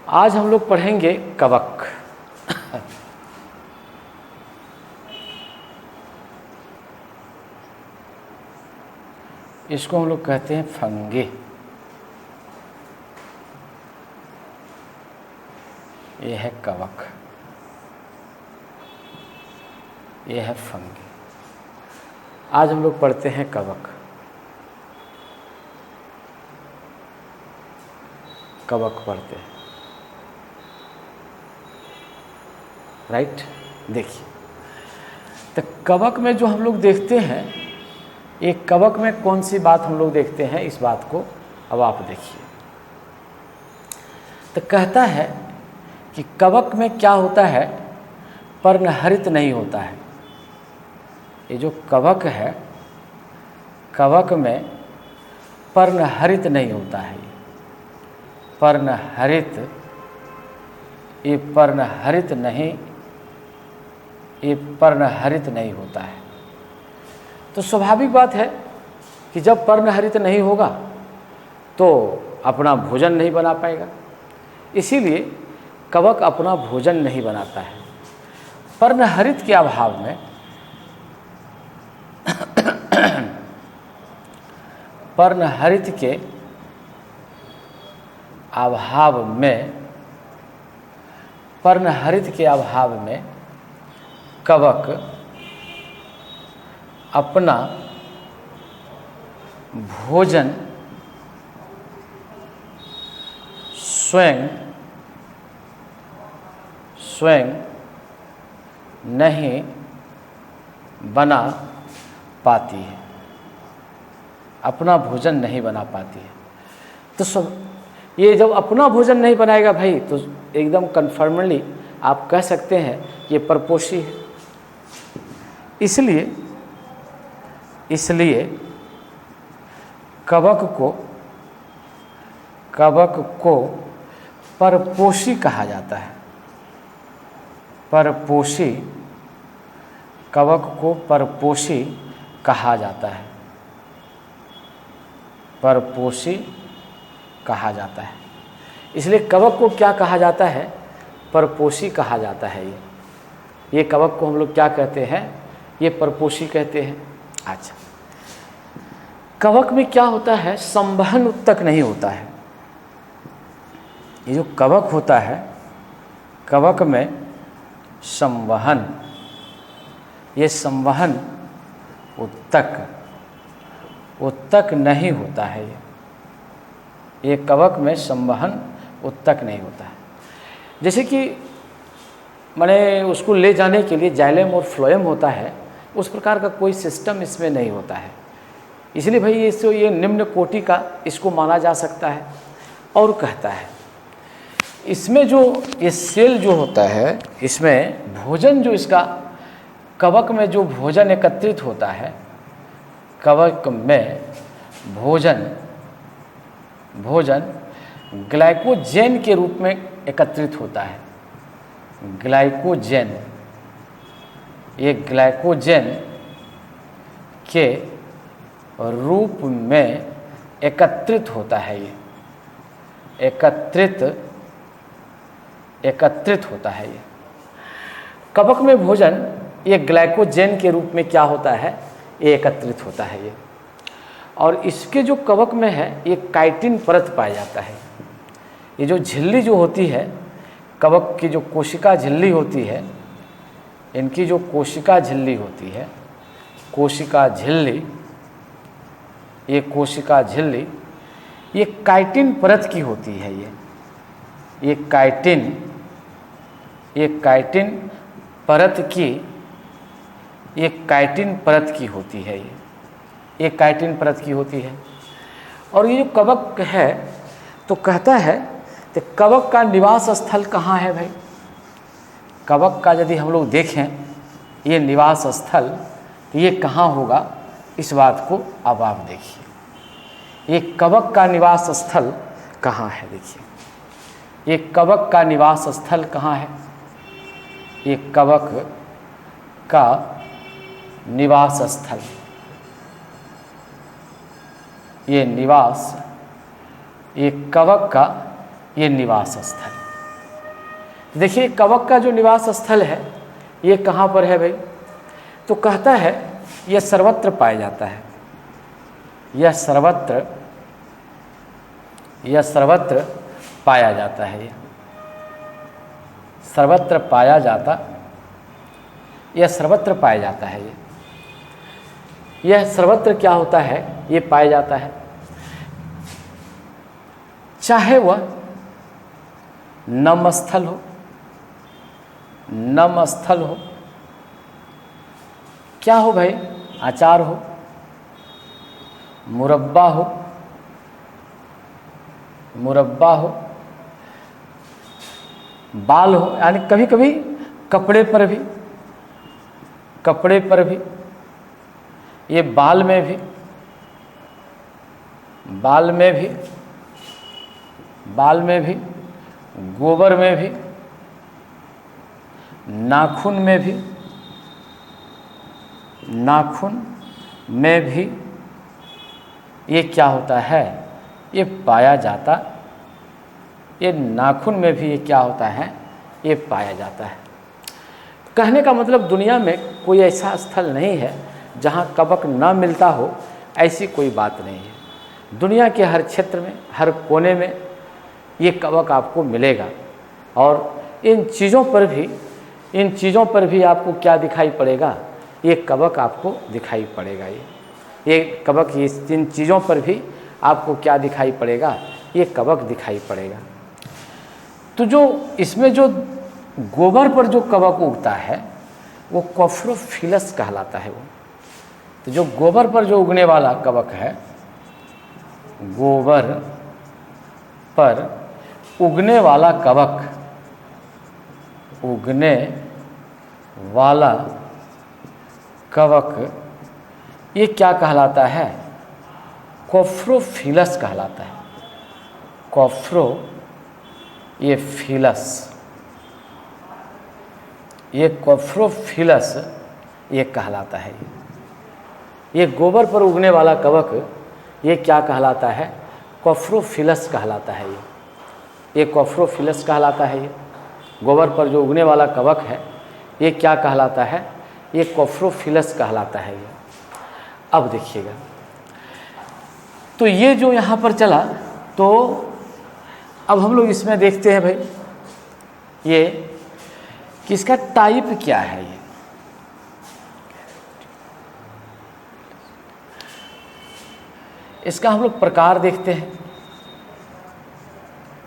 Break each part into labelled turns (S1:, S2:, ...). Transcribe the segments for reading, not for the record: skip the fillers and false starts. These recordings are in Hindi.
S1: आज हम लोग पढ़ेंगे कवक। इसको हम लोग कहते हैं फंगे। ये है कवक, ये है फंगे। आज हम लोग पढ़ते हैं कवक। कवक पढ़ते हैं, राइट। देखिए, तो कवक में जो हम लोग देखते हैं, एक कवक में कौन सी बात हम लोग देखते हैं, इस बात को अब आप देखिए। तो कहता है कि कवक में क्या होता है, पर्णहरित नहीं होता है। ये जो कवक है, कवक में पर्णहरित नहीं होता है। पर्णहरित, ये पर्णहरित नहीं होता है। तो स्वाभाविक बात है कि जब पर्णहरित नहीं होगा तो अपना भोजन नहीं बना पाएगा। इसीलिए कवक अपना भोजन नहीं बनाता है। पर्णहरित के अभाव में पर्णहरित के अभाव में कवक अपना भोजन स्वयं नहीं बना पाती है। अपना भोजन नहीं बना पाती है। तो ये जब अपना भोजन नहीं बनाएगा भाई, तो एकदम कन्फर्मली आप कह सकते हैं ये परपोषी है। इसलिए कवक को परपोषी कहा जाता है। परपोषी, कवक को परपोषी कहा जाता है। परपोषी कहा जाता है। इसलिए कवक को क्या कहा जाता है, परपोषी कहा जाता है। ये कवक को हम लोग क्या कहते हैं, ये परपोषी कहते हैं। अच्छा, कवक में क्या होता है, संवहन उत्तक नहीं होता है। ये जो कवक होता है, कवक में संवहन, ये संवहन उत्तक नहीं होता है। ये कवक में संवहन उत्तक नहीं होता है। जैसे कि माने उसको ले जाने के लिए जाइलम और फ्लोएम होता है, उस प्रकार का कोई सिस्टम इसमें नहीं होता है। इसलिए भाई ये निम्न कोटि का इसको माना जा सकता है। और कहता है इसमें जो ये सेल जो होता है, इसमें भोजन जो इसका, कवक में जो भोजन एकत्रित होता है, कवक में भोजन ग्लाइकोजेन के रूप में एकत्रित होता है। ग्लाइकोजेन, ये ग्लाइकोजेन के रूप में एकत्रित होता है। ये एकत्रित होता है। ये कवक में भोजन ये ग्लाइकोजेन के रूप में क्या होता है, ये एकत्रित होता है। ये और इसके जो कवक में है, ये काइटिन परत पाया जाता है। ये जो झिल्ली जो होती है, कवक की जो कोशिका झिल्ली होती है, इनकी जो कोशिका झिल्ली होती है, कोशिका झिल्ली, ये कोशिका झिल्ली ये काइटिन परत की होती है। ये काइटिन परत की, ये काइटिन परत की होती है। ये काइटिन परत की होती है। और ये जो कवक है, तो कहता है कि कवक का निवास स्थल कहाँ है भाई। कवक का यदि हम लोग देखें ये निवास स्थल, तो ये कहाँ होगा, इस बात को अब आप देखिए। ये कवक का निवास स्थल कहाँ है, देखिए ये कवक का निवास स्थल कहाँ है। ये कवक का निवास स्थल, ये कवक का ये निवास स्थल। देखिए कवक का जो निवास स्थल है ये कहाँ पर है भाई? तो कहता है यह सर्वत्र पाया जाता है, यह सर्वत्र पाया जाता है, सर्वत्र पाया जाता, यह सर्वत्र पाया जाता है। यह सर्वत्र क्या होता है? ये पाया जाता है, चाहे वह नम स्थल हो, नम स्थल हो, क्या हो भाई? अचार हो, मुरब्बा हो, मुरब्बा हो, बाल हो, यानी कभी कभी कपड़े पर भी, कपड़े पर भी, ये बाल में भी, बाल में भी, बाल में भी, गोबर में भी, नाखून में भी, नाखून में भी ये क्या होता है? ये पाया जाता, ये नाखून में भी ये क्या होता है? ये पाया जाता है। कहने का मतलब दुनिया में कोई ऐसा स्थल नहीं है जहाँ कवक ना मिलता हो, ऐसी कोई बात नहीं है। दुनिया के हर क्षेत्र में, हर कोने में ये कवक आपको मिलेगा। और इन चीज़ों पर भी आपको क्या दिखाई पड़ेगा? ये कवक आपको दिखाई पड़ेगा। ये कवक, ये इन चीज़ों पर भी आपको क्या दिखाई पड़ेगा? ये कवक दिखाई पड़ेगा। तो जो इसमें जो गोबर पर जो कवक उगता है वो कॉफ्रोफिलस कहलाता है। वो तो जो गोबर पर जो उगने वाला कवक है, गोबर पर उगने वाला कवक, उगने वाला कवक, ये क्या कहलाता है? कॉफ्रोफिलस कहलाता है। कॉफ्रो, ये फिलस, ये कॉफ्रोफिलस ये कहलाता है। ये गोबर पर उगने वाला कवक ये क्या कहलाता है? कॉफ्रोफिलस कहलाता है। ये कॉफ्रोफिलस कहलाता है। ये गोबर पर जो उगने वाला कवक है ये क्या कहलाता है? ये कॉफ्रोफिलस कहलाता है। ये अब देखिएगा, तो ये जो यहाँ पर चला, तो अब हम लोग इसमें देखते हैं भाई ये किसका टाइप क्या है। ये इसका हम लोग प्रकार देखते हैं।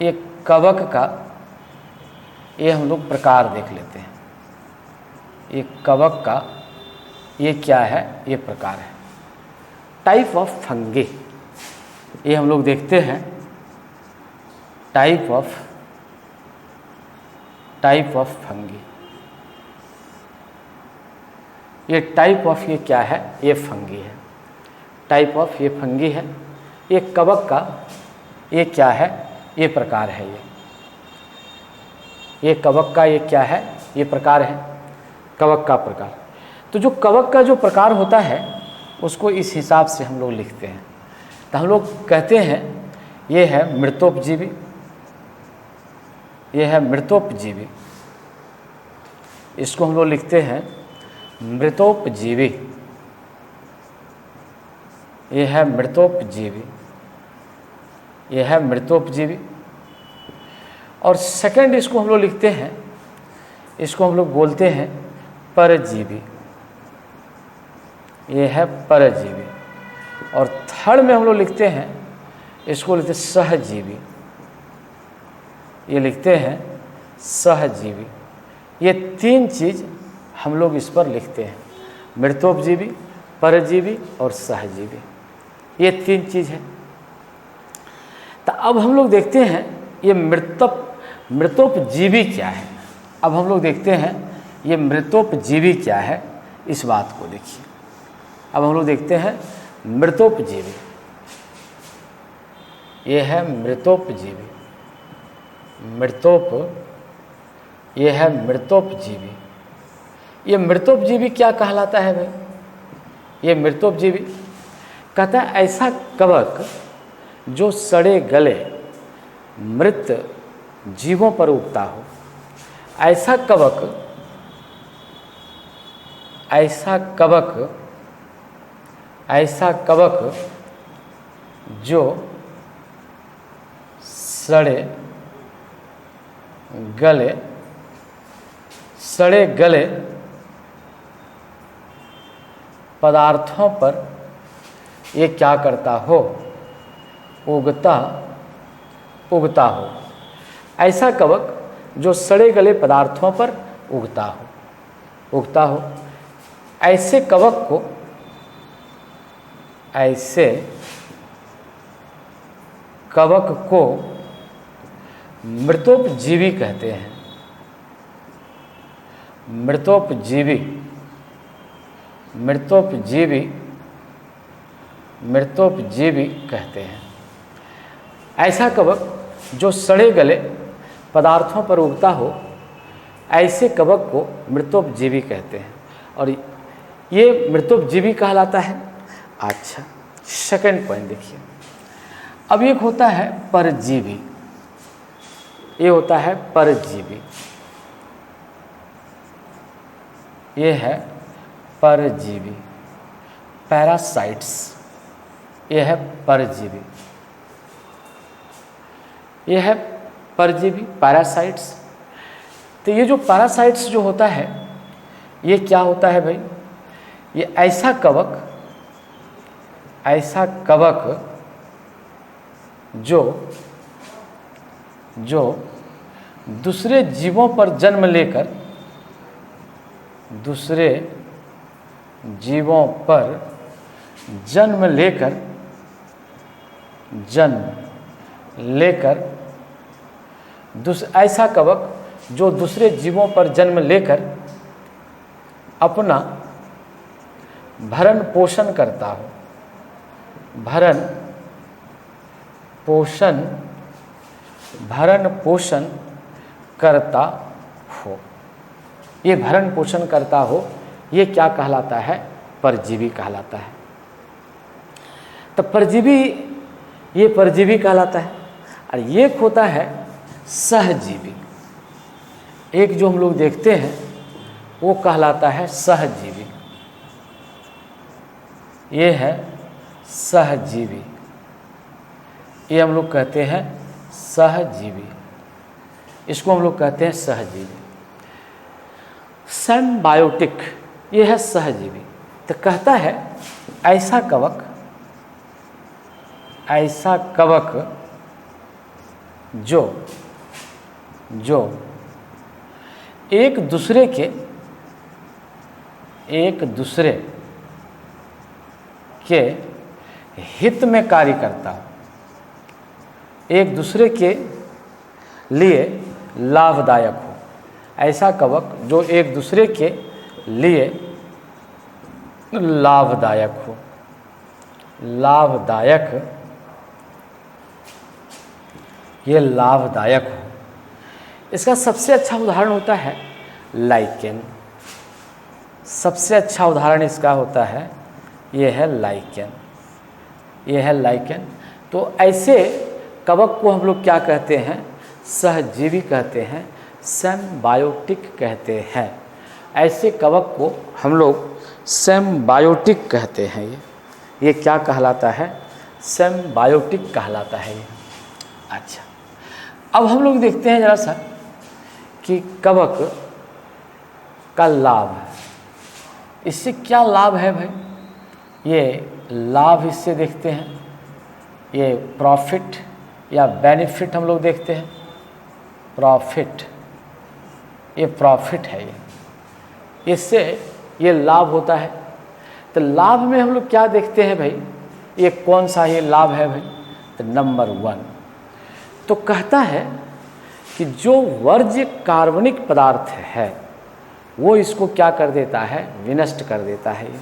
S1: ये कवक का ये हम लोग प्रकार देख लेते हैं। ये कवक का ये क्या है? ये प्रकार है। टाइप ऑफ फंगी, ये हम लोग देखते हैं। टाइप ऑफ फंगी, ये टाइप ऑफ ये क्या है? ये फंगी है। टाइप ऑफ ये फंगी है। ये कवक का ये क्या है? ये प्रकार है। ये कवक का ये क्या है? ये प्रकार है, कवक का प्रकार। तो जो कवक का जो प्रकार होता है उसको इस हिसाब से हम लोग लिखते हैं। तो हम लोग कहते हैं ये है मृतोपजीवी, ये है मृतोपजीवी, इसको हम लोग लिखते हैं मृतोपजीवी। ये है मृतोपजीवी, ये है मृतोपजीवी। और सेकंड इसको हम लोग लिखते हैं, इसको हम लोग बोलते हैं परजीवी। ये है परजीवी। और थर्ड में हम लोग लिखते हैं, इसको लिखते हैं सहजीवी। ये लिखते हैं सहजीवी। ये तीन चीज़ हम लोग इस पर लिखते हैं, मृतोपजीवी, परजीवी और सहजीवी। ये तीन चीज़ है। तो अब हम लोग देखते हैं ये मृतोपजीवी क्या है। अब हम लोग देखते हैं ये मृतोपजीवी क्या है, इस बात को देखिए। अब हम लोग देखते हैं मृतोपजीवी। ये है मृतोपजीवी, ये है मृतोपजीवी। ये मृतोपजीवी क्या कहलाता है भाई? ये मृतोपजीवी कहता है ऐसा कवक जो सड़े गले मृत जीवों पर उगता हो। ऐसा कवक जो सड़े गले पदार्थों पर ये क्या करता हो, उगता हो। ऐसा कवक जो सड़े गले पदार्थों पर उगता हो। ऐसे कवक को मृतोपजीवी कहते हैं। मृतोपजीवी कहते हैं। ऐसा कवक जो सड़े गले पदार्थों पर उगता हो, ऐसे कवक को मृतोपजीवी कहते हैं और ये मृतोपजीवी कहलाता है। अच्छा, सेकंड पॉइंट देखिए। अब एक होता है परजीवी, ये होता है परजीवी, ये है परजीवी, पैरासाइट्स, ये है परजीवी, ये है परजीवी पैरासाइट्स। तो ये जो पैरासाइट्स जो होता है, ये क्या होता है भाई? ये ऐसा कवक जो दूसरे जीवों पर जन्म ऐसा कवक जो दूसरे जीवों पर जन्म लेकर अपना भरण पोषण करता हो, भरण पोषण करता हो, ये भरण पोषण करता हो, ये क्या कहलाता है? परजीवी कहलाता है। तो परजीवी, ये परजीवी कहलाता है। और एक होता है सहजीवी, एक जो हम लोग देखते हैं वो कहलाता है सहजीवी, ये है सहजीवी, ये हम लोग कहते हैं सहजीवी, इसको हम लोग कहते हैं सहजीवी। सिम्बायोटिक, ये है सहजीवी। तो कहता है ऐसा कवक जो एक दूसरे के हित में कार्य करता हो, एक दूसरे के लिए लाभदायक हो। ऐसा कवक जो एक दूसरे के लिए लाभदायक हो, ये लाभदायक हो। इसका सबसे अच्छा उदाहरण होता है लाइकेन। सबसे अच्छा उदाहरण इसका होता है, ये है लाइकेन, ये है लाइकेन। तो ऐसे कवक को हम लोग क्या कहते हैं? सहजीवी कहते हैं, सिम्बायोटिक कहते हैं। ऐसे कवक को हम लोग सिम्बायोटिक कहते हैं। ये क्या कहलाता है? सिम्बायोटिक कहलाता है ये। अच्छा, अब हम लोग देखते हैं जरा सा कि कवक का लाभ है, इससे क्या लाभ है भाई? ये लाभ इससे देखते हैं, ये प्रॉफिट या बेनिफिट हम लोग देखते हैं। प्रॉफिट, ये प्रॉफिट है, ये इससे ये लाभ होता है। तो लाभ में हम लोग क्या देखते हैं भाई? ये कौन सा ये लाभ है भाई? तो नंबर 1 तो कहता है कि जो वर्ज्य कार्बनिक पदार्थ है वो इसको क्या कर देता है? विनष्ट कर देता है। ये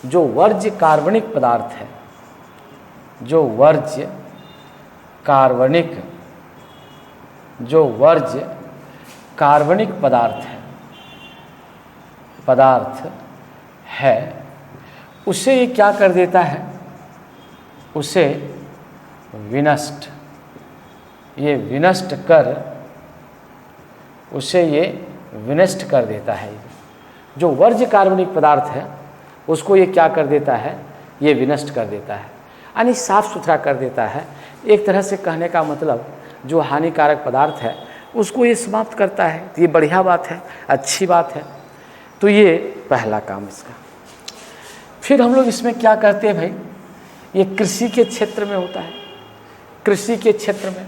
S1: जो वर्ज्य कार्बनिक पदार्थ है, जो वर्ज्य कार्बनिक पदार्थ है, उसे ये क्या कर देता है? उसे विनष्ट, ये विनष्ट कर उसे ये विनष्ट कर देता है। जो वर्ज्य कार्बनिक पदार्थ है उसको ये क्या कर देता है, ये विनष्ट कर देता है, यानी साफ सुथरा कर देता है। एक तरह से कहने का मतलब जो हानिकारक पदार्थ है उसको ये समाप्त करता है। तो ये बढ़िया बात है, अच्छी बात है। तो ये पहला काम इसका। फिर हम लोग इसमें क्या करते हैं भाई, ये कृषि के क्षेत्र में होता है। कृषि के क्षेत्र में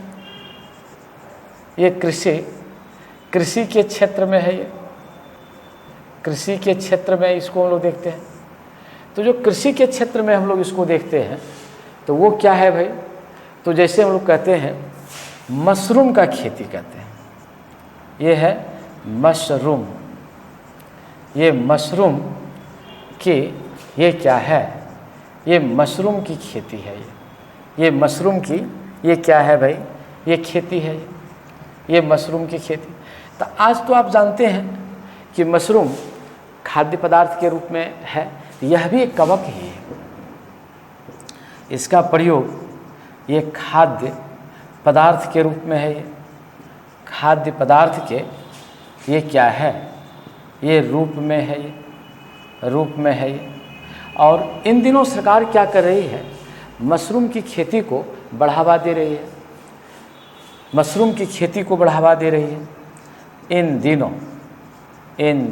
S1: ये कृषि के क्षेत्र में है, ये कृषि के क्षेत्र में इसको हम लोग देखते हैं। तो जो कृषि के क्षेत्र में हम लोग इसको देखते हैं तो वो क्या है भाई, तो जैसे हम लोग कहते हैं मशरूम का खेती करते हैं, ये है मशरूम। ये मशरूम की ये क्या है, ये मशरूम की खेती है। ये मशरूम की ये क्या है भाई, ये खेती है, ये मशरूम की खेती। तो आज तो आप जानते हैं कि मशरूम खाद्य पदार्थ के रूप में है, यह भी एक कवक ही है। इसका प्रयोग ये खाद्य पदार्थ के रूप में है। ये खाद्य पदार्थ के ये क्या है, ये रूप में है, ये रूप में है ये। और इन दिनों सरकार क्या कर रही है, मशरूम की खेती को बढ़ावा दे रही है। मशरूम की खेती को बढ़ावा दे रही है। इन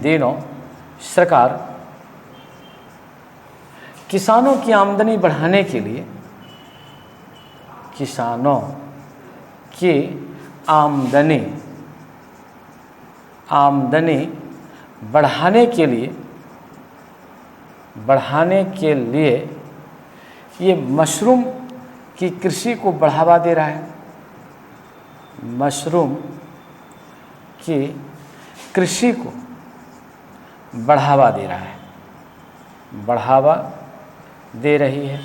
S1: दिनों सरकार किसानों की आमदनी बढ़ाने के लिए, किसानों की आमदनी बढ़ाने के लिए ये मशरूम की कृषि को बढ़ावा दे रहा है। मशरूम की कृषि को बढ़ावा दे रहा है, बढ़ावा दे रही है।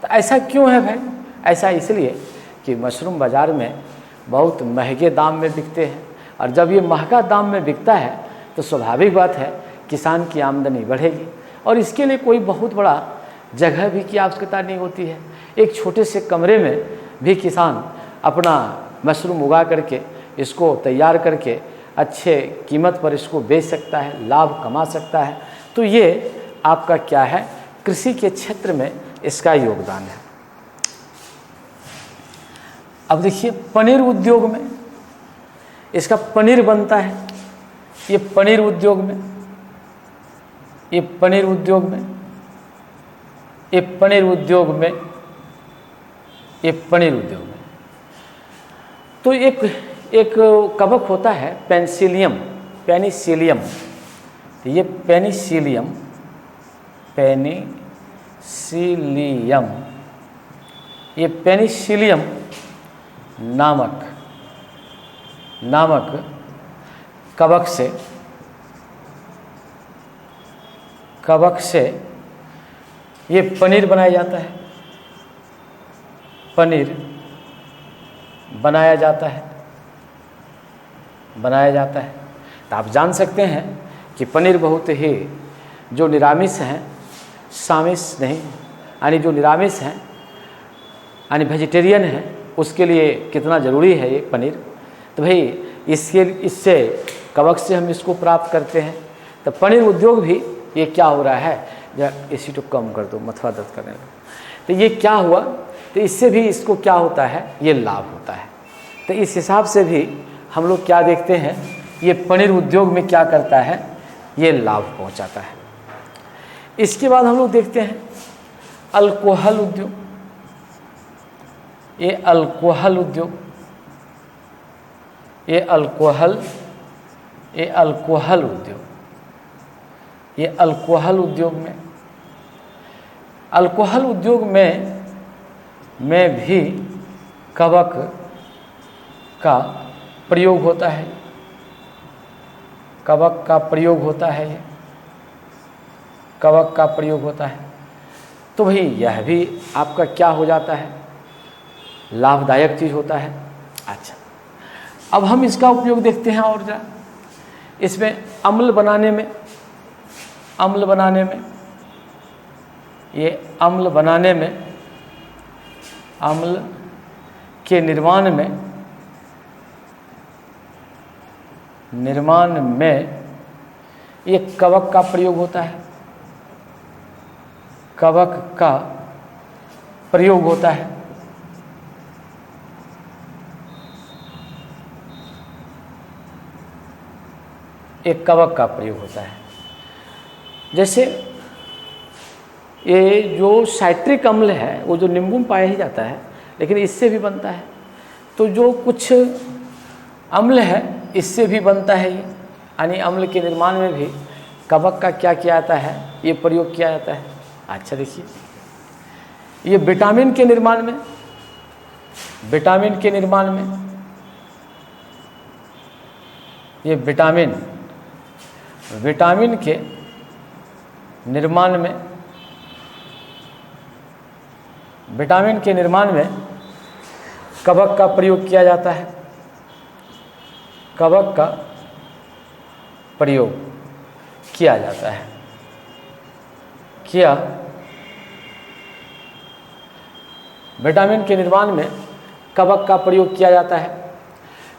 S1: तो ऐसा क्यों है भाई, ऐसा इसलिए कि मशरूम बाज़ार में बहुत महंगे दाम में बिकते हैं, और जब ये महंगा दाम में बिकता है तो स्वाभाविक बात है किसान की आमदनी बढ़ेगी। और इसके लिए कोई बहुत बड़ा जगह भी की आवश्यकता नहीं होती है। एक छोटे से कमरे में भी किसान अपना मशरूम उगा करके इसको तैयार करके अच्छे कीमत पर इसको बेच सकता है, लाभ कमा सकता है। तो ये आपका क्या है, कृषि के क्षेत्र में इसका योगदान है। अब देखिए पनीर उद्योग में इसका पनीर बनता है। ये पनीर उद्योग में, ये पनीर उद्योग में, ये पनीर उद्योग में, ये पनीर उद्योग में तो एक कवक होता है पेनिसिलियम। तो ये पेनिसिलियम ये पेनिसिलियम नामक कवक से ये पनीर बनाया जाता है। पनीर बनाया जाता है। तो आप जान सकते हैं कि पनीर बहुत ही, जो निरामिष हैं, सामिष नहीं, यानी जो निरामिष हैं यानी वेजिटेरियन है, उसके लिए कितना ज़रूरी है ये पनीर। तो भाई इससे कवक से हम इसको प्राप्त करते हैं। तो पनीर उद्योग भी ये क्या हो रहा है, जब इसी को कम कर दो, मथुरा दर्द करने लगा। तो ये क्या हुआ, तो इससे भी इसको क्या होता है, ये लाभ होता है। तो इस हिसाब से भी हम लोग क्या देखते हैं, ये पनीर उद्योग में क्या करता है, ये लाभ पहुंचाता है। इसके बाद हम लोग देखते हैं अल्कोहल उद्योग। ये अल्कोहल उद्योग, ये अल्कोहल उद्योग, ये अल्कोहल उद्योग में, अल्कोहल उद्योग में भी कवक का प्रयोग होता है। कवक का प्रयोग होता है, कवक का प्रयोग होता है। तो भाई यह भी आपका क्या हो जाता है, लाभदायक चीज़ होता है। अच्छा, अब हम इसका उपयोग देखते हैं और जरा इसमें अम्ल बनाने में, ये अम्ल बनाने में, अम्ल के निर्माण में निर्माण में ये कवक का प्रयोग होता है, कवक का प्रयोग होता है। एक कवक का प्रयोग होता है। जैसे ये जो साइट्रिक अम्ल है वो जो नींबू में पाया ही जाता है, लेकिन इससे भी बनता है। तो जो कुछ अम्ल है इससे भी बनता है ये, यानी अम्ल के निर्माण में भी कवक का क्या किया जाता है, ये प्रयोग किया जाता है। अच्छा देखिए, ये विटामिन के निर्माण में, विटामिन के निर्माण में, ये विटामिन के निर्माण में, विटामिन के निर्माण में कवक का प्रयोग किया जाता है, कवक का प्रयोग किया जाता है। किया विटामिन के निर्माण में कवक का प्रयोग किया जाता है।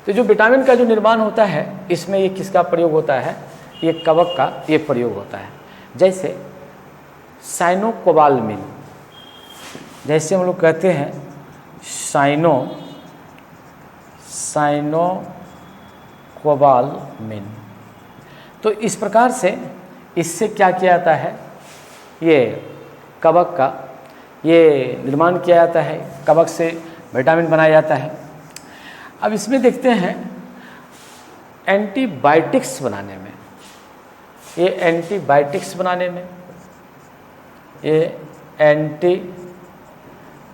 S1: तो जो विटामिन का जो निर्माण होता है इसमें ये किसका प्रयोग होता है, ये कवक का ये प्रयोग होता है। जैसे साइनोकोबालमिन, जैसे हम लोग कहते हैं साइनोकोबालमिन, तो इस प्रकार से इससे क्या किया जाता है, ये कवक का ये निर्माण किया जाता है, कवक से विटामिन बनाया जाता है। अब इसमें देखते हैं एंटीबायोटिक्स बनाने में, ये एंटीबायोटिक्स बनाने में, ये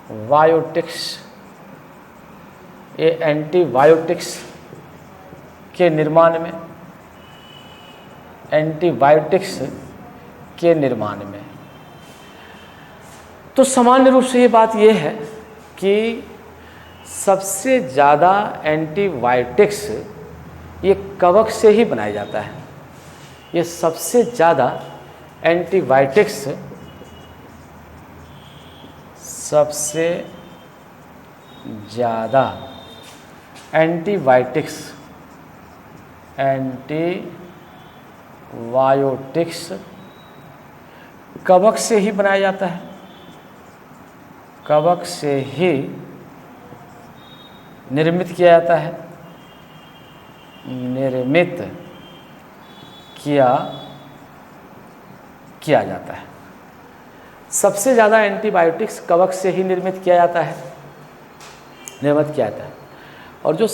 S1: एंटीबायोटिक्स के निर्माण में, एंटीबायोटिक्स के निर्माण में। तो सामान्य रूप से ये बात ये है कि सबसे ज़्यादा एंटीबायोटिक्स ये कवक से ही बनाया जाता है। ये सबसे ज़्यादा एंटीबायोटिक्स, सबसे ज़्यादा एंटीबायोटिक्स कवक से ही बनाया जाता है, कवक से ही निर्मित किया जाता है, निर्मित किया जाता है। सबसे ज़्यादा एंटीबायोटिक्स कवक से ही निर्मित किया जाता है, और जो